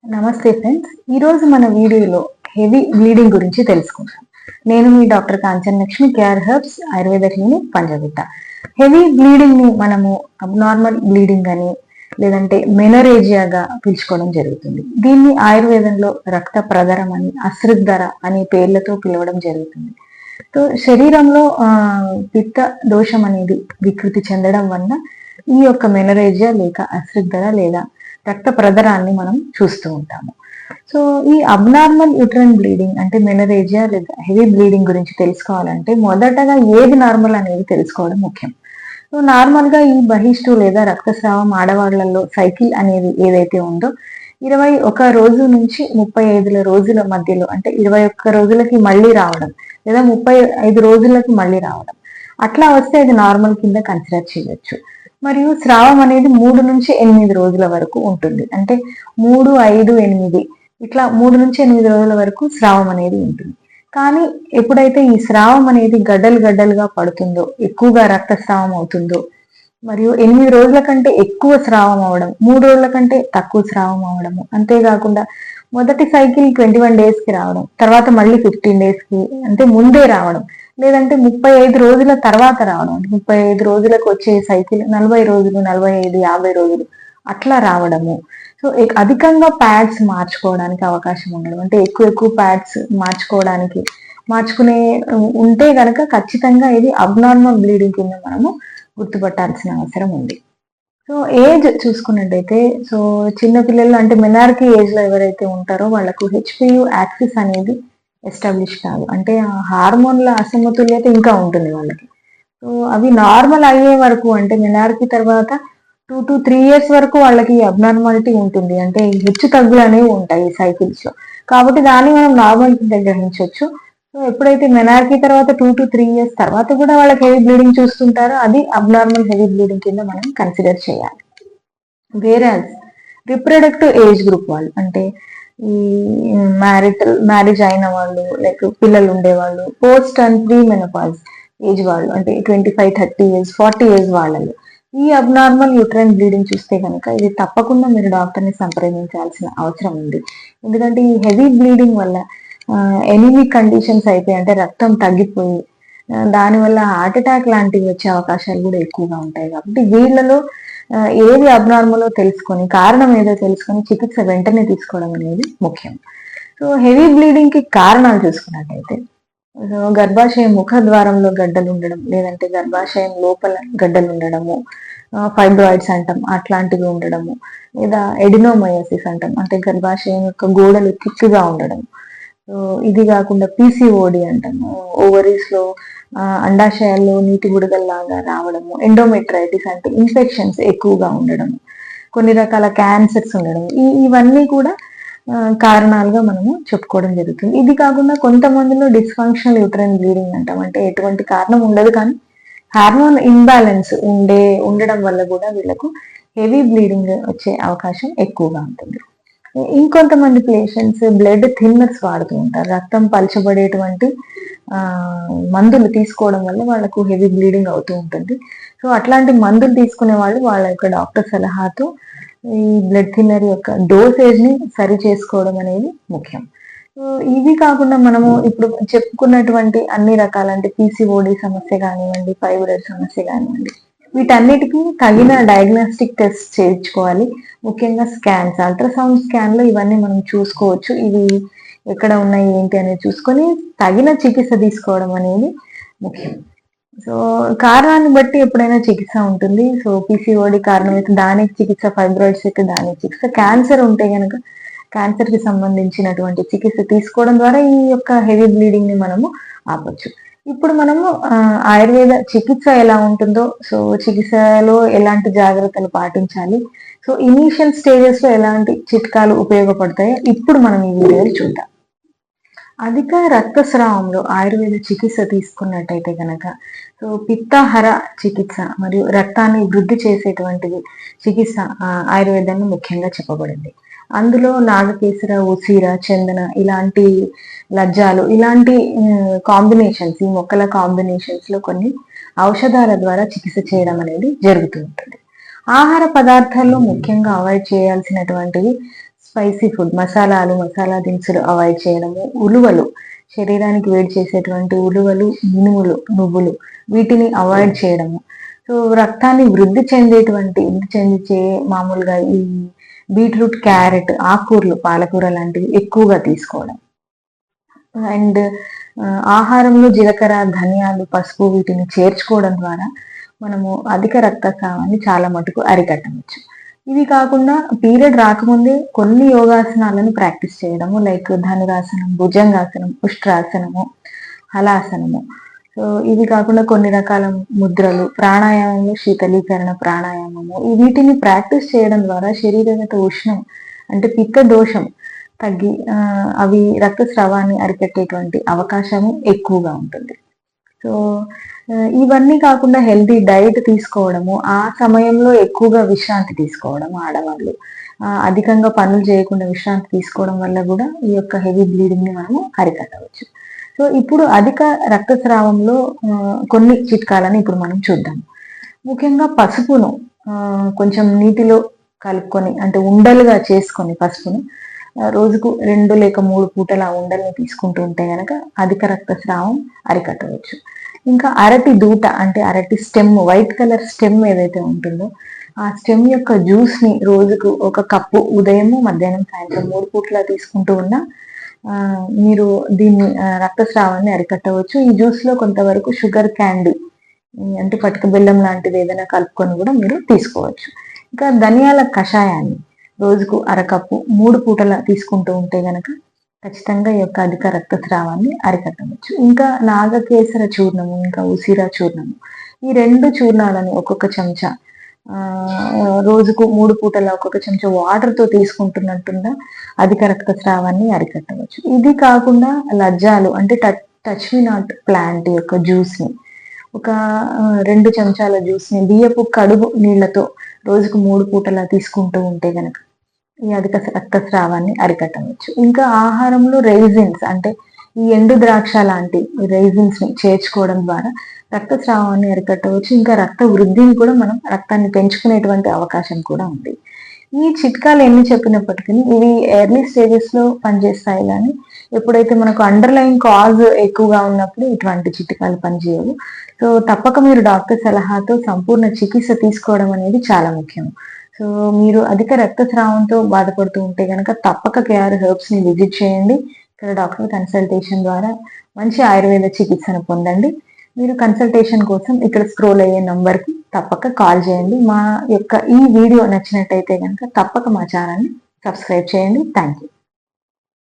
నమస్తే ఫ్రెండ్స్. ఈరోజు మన వీడియోలో హెవీ బ్లీడింగ్ గురించి తెలుసుకుందాం. నేను మీ doctor Kanchan Lakshmi, care herbs Ayurveda clinic, Panjagutta. Heavy bleeding ని మనము అబ్నార్మల్ బ్లీడింగ్ అని లేదంటే మెనరేజియాగా పిలుచుకోవడం జరుగుతుంది. దీన్ని ఆయుర్వేదంలో రక్త ప్రదరం అని, అశ్రుద్ధర అనే పేర్లతో పిలవడం జరుగుతుంది. సో శరీరంలో పిత్త దోషం అనేది వికృతి చెందడం వల్ల ఈ యొక్క మెనరేజియా లేక అశ్రుద్ధర లేదా రక్త ప్రదరాన్ని మనం చూస్తూ ఉంటాము. సో ఈ అబ్నార్మల్ యూట్రైన్ బ్లీడింగ్ అంటే మెనరేజియా లేదా హెవీ బ్లీడింగ్ గురించి తెలుసుకోవాలంటే మొదటగా ఏది నార్మల్ అనేది తెలుసుకోవడం ముఖ్యం. సో నార్మల్ గా ఈ బహిష్టు లేదా రక్తస్రావం ఆడవాళ్లలో సైకిల్ అనేది ఏదైతే ఉందో 21 రోజు నుంచి 35 రోజుల మధ్యలో, అంటే 21 రోజులకి మళ్ళీ రావడం లేదా 35 రోజులకి మళ్ళీ రావడం, అట్లా వస్తే అది నార్మల్ కింద కన్సిడర్ చేయొచ్చు. మరియు స్రావం అనేది 3 నుంచి 8 రోజుల వరకు ఉంటుంది. అంటే 3, 5, 8 ఇట్లా 3 నుంచి 8 రోజుల వరకు స్రావం అనేది ఉంటుంది. కానీ ఎప్పుడైతే ఈ స్రావం అనేది గడ్డలుగా పడుతుందో, ఎక్కువగా రక్తస్రావం అవుతుందో, మరియు 8 రోజుల కంటే ఎక్కువ స్రావం అవడం, 3 రోజుల కంటే తక్కువ స్రావం అవడము, అంతేకాకుండా మొదటి సైకిల్ 21 days కి రావడం, తర్వాత మళ్ళీ 15 days కి అంటే ముందే రావడం, లేదంటే 35 రోజుల తర్వాత రావడం, అంటే 35 రోజులకు వచ్చే సైకిల్ 40 రోజులు, 45, 50 రోజులు అట్లా రావడము. సో అధికంగా ప్యాడ్స్ మార్చుకోవడానికి అవకాశం ఉండడం, అంటే ఎక్కువ ప్యాడ్స్ మార్చుకునే ఉంటే గనక ఖచ్చితంగా ఇది అబ్నార్మల్ బ్లీడింగ్ కింద మనము గుర్తుపట్టాల్సిన అవసరం ఉంది. సో ఏజ్ చూసుకున్నట్టయితే, సో చిన్నపిల్లలు అంటే మెనార్కీ ఏజ్ లో ఎవరైతే ఉంటారో వాళ్ళకు హెచ్పియు యాక్సిస్ అనేది ఎస్టాబ్లిష్ కాదు, అంటే ఆ హార్మోన్ల అసమతుల్యత ఇంకా ఉంటుంది వాళ్ళకి. సో అవి నార్మల్ అయ్యే వరకు, అంటే మెనార్కీ తర్వాత 2 to 3 years వరకు వాళ్ళకి అబ్నార్మాలిటీ ఉంటుంది, అంటే హెచ్చు తగ్గులు అనేవి ఉంటాయి సైకిల్స్ లో. కాబట్టి దాన్ని మనం నార్మల్ కింద గ్రహించవచ్చు. సో ఎప్పుడైతే మెనార్కీ తర్వాత 2 to 3 years తర్వాత కూడా వాళ్ళకి హెవీ బ్లీడింగ్ చూస్తుంటారో అది అబ్నార్మల్ హెవీ బ్లీడింగ్ కింద మనం కన్సిడర్ చేయాలి. వేరే రిప్రొడక్టివ్ ఏజ్ గ్రూప్ వాళ్ళు, అంటే ఈ మ్యారేజ్ అయిన వాళ్ళు, లైక్ పిల్లలు ఉండేవాళ్ళు, post and pre menopause age వాళ్ళు, అంటే 25, 30 years, 40 years వాళ్ళలో ఈ అబ్నార్మల్ యూట్రైన్ బ్లీడింగ్ చూస్తే కనుక ఇది తప్పకుండా మీరు డాక్టర్ని సంప్రదించాల్సిన అవసరం ఉంది. ఎందుకంటే ఈ హెవీ బ్లీడింగ్ వల్ల ఎనిమిక్ కండిషన్స్ అయితే, అంటే రక్తం తగ్గిపోయి దానివల్ల హార్ట్ అటాక్ లాంటివి వచ్చే అవకాశాలు కూడా ఎక్కువగా ఉంటాయి. కాబట్టి వీళ్ళలో ఏది అబ్నార్మలో తెలుసుకొని, కారణం ఏదో తెలుసుకొని చికిత్స వెంటనే తీసుకోవడం అనేది ముఖ్యం. సో హెవీ బ్లీడింగ్ కి కారణాలు చూసుకున్నట్టయితే, సో గర్భాశయం ముఖ ద్వారంలో గడ్డలు ఉండడం, లేదంటే గర్భాశయం లోపల గడ్డలు ఉండడము, ఫైబ్రాయిడ్స్ అంటాం అట్లాంటివి ఉండడము, లేదా ఎడినోమయోసిస్ అంటాం, అంటే గర్భాశయం యొక్క గోడలు థిక్గా ఉండడం. సో ఇది కాకుండా పీసీఓడి అంటాము, ఓవరీస్ లో అండాశయాల్లో నీటి బుడగల్లాగా రావడము, ఎండోమెట్రైటిస్ అంటే ఇన్ఫెక్షన్స్ ఎక్కువగా ఉండడము, కొన్ని రకాల క్యాన్సర్స్ ఉండడం, ఇవన్నీ కూడా కారణాలుగా మనము చెప్పుకోవడం జరుగుతుంది. ఇది కాకుండా కొంతమందిలో డిస్ఫంక్షనల్ యూట్రైన్ బ్లీడింగ్ అంటాం, అంటే ఎటువంటి కారణం ఉండదు కానీ హార్మోన్ ఇంబ్యాలెన్స్ ఉండడం వల్ల కూడా వీళ్ళకు హెవీ బ్లీడింగ్ వచ్చే అవకాశం ఎక్కువగా ఉంటుంది. ఇంకొంతమంది పేషెంట్స్ బ్లడ్ థిన్నర్స్ వాడుతూ ఉంటారు, రక్తం పలచబడేటువంటి మందులు తీసుకోవడం వల్ల వాళ్ళకు హెవీ బ్లీడింగ్ అవుతూ ఉంటుంది. సో అట్లాంటి మందులు తీసుకునే వాళ్ళు వాళ్ళ యొక్క డాక్టర్ సలహాతో ఈ బ్లడ్ థిన్నర్ యొక్క డోసేజ్ ని సరి చేసుకోవడం అనేది ముఖ్యం. సో ఇవి కాకుండా మనము ఇప్పుడు చెప్పుకున్నటువంటి అన్ని రకాల, అంటే పీసీఓడి సమస్య కానివ్వండి, ఫైబ్రాయిడ్ సమస్య కానివ్వండి, వీటన్నిటికీ తగిన డయాగ్నోస్టిక్ టెస్ట్ చేయించుకోవాలి. ముఖ్యంగా స్కాన్స్, అల్ట్రాసౌండ్ స్కాన్ లో ఇవన్నీ మనం చూసుకోవచ్చు. ఇవి ఎక్కడ ఉన్నాయి ఏంటి అనేది చూసుకొని తగిన చికిత్స తీసుకోవడం అనేది ముఖ్యం. సో కారణాన్ని బట్టి ఎప్పుడైనా చికిత్స ఉంటుంది. సో పీసీఓడి కారణం అయితే దానికి చికిత్స, ఫైబ్రాయిడ్స్ అయితే దానికి చికిత్స, క్యాన్సర్ ఉంటే కనుక క్యాన్సర్ కి సంబంధించినటువంటి చికిత్స తీసుకోవడం ద్వారా ఈ యొక్క హెవీ బ్లీడింగ్ ని మనము ఆపొచ్చు. ఇప్పుడు మనము ఆయుర్వేద చికిత్స ఎలా ఉంటుందో, సో చికిత్సలో ఎలాంటి జాగ్రత్తలు పాటించాలి, సో ఇనీషియల్ స్టేజెస్ లో ఎలాంటి చిట్కాలు ఉపయోగపడతాయో ఇప్పుడు మనం ఈ వీడియోలు చూద్దాం. అధిక రక్తస్రావంలో ఆయుర్వేద చికిత్స తీసుకున్నట్టయితే కనుక, సో పిత్తాహర చికిత్స మరియు రక్తాన్ని వృద్ధి చేసేటువంటిది చికిత్స ఆయుర్వేదంలో ముఖ్యంగా చెప్పబడింది. అందులో నాగకేసర, ఉసిర, చందన ఇలాంటి లజ్జాలు, ఇలాంటి కాంబినేషన్స్, ఈ మొక్కల కాంబినేషన్స్ లో కొన్ని ఔషధాల ద్వారా చికిత్స చేయడం అనేది జరుగుతూ ఉంటుంది. ఆహార పదార్థాల్లో ముఖ్యంగా అవాయిడ్ చేయాల్సినటువంటివి స్పైసీ ఫుడ్, మసాలా దినుసులు అవాయిడ్ చేయడము, ఉలువలు, శరీరానికి వేడి చేసేటువంటి ఉలువలు, మినుములు, నువ్వులు వీటిని అవాయిడ్ చేయడము. సో రక్తాన్ని వృద్ధి చెందించే మామూలుగా ఈ బీట్రూట్, క్యారెట్, ఆకుకూరలు, పాలకూర లాంటివి ఎక్కువగా తీసుకోవడం. అండ్ ఆహారంలో జీలకర్ర, ధనియాలు, పసుపు వీటిని చేర్చుకోవడం ద్వారా మనము అధిక రక్తస్రావాన్ని చాలా మటుకు అరికట్టవచ్చు. ఇవి కాకుండా పీరియడ్ రాకముందే కొన్ని యోగాసనాలను ప్రాక్టీస్ చేయడము, లైక్ ధనురాసనం, భుజంగాసనం, ఉష్ట్రాసనము, హలాసనము. సో ఇవి కాకుండా కొన్ని రకాల ముద్రలు, ప్రాణాయామంలో శీతలీకరణ ప్రాణాయామము, వీటిని ప్రాక్టీస్ చేయడం ద్వారా శరీరగత ఉష్ణం అంటే పిత్త దోషం తగ్గి అవి రక్తస్రావాన్ని అరికట్టేటువంటి అవకాశము ఎక్కువగా ఉంటుంది. సో ఇవన్నీ కాకుండా హెల్తీ డైట్ తీసుకోవడము, ఆ సమయంలో ఎక్కువగా విశ్రాంతి తీసుకోవడం, ఆడవాళ్ళు అధికంగా పనులు చేయకుండా విశ్రాంతి తీసుకోవడం వల్ల కూడా ఈ యొక్క హెవీ బ్లీడింగ్ ని మనము అరికట్టవచ్చు. సో ఇప్పుడు అధిక రక్తస్రావంలో కొన్ని చిట్కాలను ఇప్పుడు మనం చూద్దాం. ముఖ్యంగా పసుపును కొంచెం నీటిలో కలుపుకొని అంటే ఉండలుగా చేసుకొని పసుపును రోజుకు 2 లేక 3 పూటల ఆ ఉండల్ని తీసుకుంటూ ఉంటే గనక అధిక రక్తస్రావం అరికట్టవచ్చు. ఇంకా అరటి దూట అంటే అరటి స్టెమ్, వైట్ కలర్ స్టెమ్ ఏదైతే ఉంటుందో ఆ స్టెమ్ యొక్క జ్యూస్ ని రోజుకు 1 కప్పు ఉదయము, మధ్యాహ్నం, సాయంత్రం 3 పూటలా తీసుకుంటూ ఉన్నా మీరు దీన్ని రక్తస్రావాన్ని అరికట్టవచ్చు. ఈ జ్యూస్ లో కొంతవరకు షుగర్ క్యాండీ అంటే పటిక బెల్లం లాంటిది ఏదైనా కలుపుకొని కూడా మీరు తీసుకోవచ్చు. ఇంకా ధనియాల కషాయాన్ని రోజుకు 1 కప్పు 3 పూటల తీసుకుంటూ ఉంటే గనక ఖచ్చితంగా ఈ యొక్క అధిక రక్తస్రావాన్ని అరికట్టవచ్చు. ఇంకా నాగకేసర చూర్ణము, ఇంకా ఉసిరా చూర్ణము, ఈ 2 చూర్ణాలను ఒక్కొక్క చెంచా రోజుకు 3 పూటల ఒక్కొక్క చెంచా వాటర్ తో తీసుకుంటున్నట్టుగా అధిక రక్తస్రావాన్ని అరికట్టవచ్చు. ఇది కాకుండా లజ్జాలు అంటే టచ్ మీ నాట్ ప్లాంట్ యొక్క జ్యూస్ ని ఒక 2 చెంచాల జ్యూస్ ని బియ్యపు కడుగు నీళ్లతో రోజుకు 3 పూటలా తీసుకుంటూ ఉంటే గనక ఈ అధిక రక్తస్రావాన్ని అరికట్టవచ్చు. ఇంకా ఆహారంలో రైజిన్స్ అంటే ఈ ఎండు ద్రాక్ష లాంటి రైజిన్స్ ని చేర్చుకోవడం ద్వారా రక్తస్రావాన్ని అరికట్టవచ్చు. ఇంకా రక్త వృద్ధిని కూడా మనం రక్తాన్ని పెంచుకునేటువంటి అవకాశం కూడా ఉంది. ఈ చిట్కాలు ఎన్ని చెప్పినప్పటికీ ఇవి ఎర్లీ స్టేజెస్ లో పనిచేస్తాయి, కానీ ఎప్పుడైతే మనకు అండర్లైన్ కాజ్ ఎక్కువగా ఉన్నప్పుడు ఇటువంటి చిట్కాలు పనిచేయవు. సో తప్పక మీరు డాక్టర్ సలహాతో సంపూర్ణ చికిత్స తీసుకోవడం అనేది చాలా ముఖ్యం. సో మీరు అధిక రక్తస్రావంతో బాధపడుతూ ఉంటే కనుక తప్పక కేఆర్ హెర్బ్స్ ని విజిట్ చేయండి. ఇక్కడ డాక్టర్ కన్సల్టేషన్ ద్వారా మంచి ఆయుర్వేద చికిత్సను పొందండి. మీరు కన్సల్టేషన్ కోసం ఇక్కడ స్క్రోల్ అయ్యే నంబర్ కి తప్పక కాల్ చేయండి. మా యొక్క ఈ వీడియో నచ్చినట్టయితే కనుక తప్పక మా ఛానల్ని సబ్స్క్రైబ్ చేయండి. Thank you.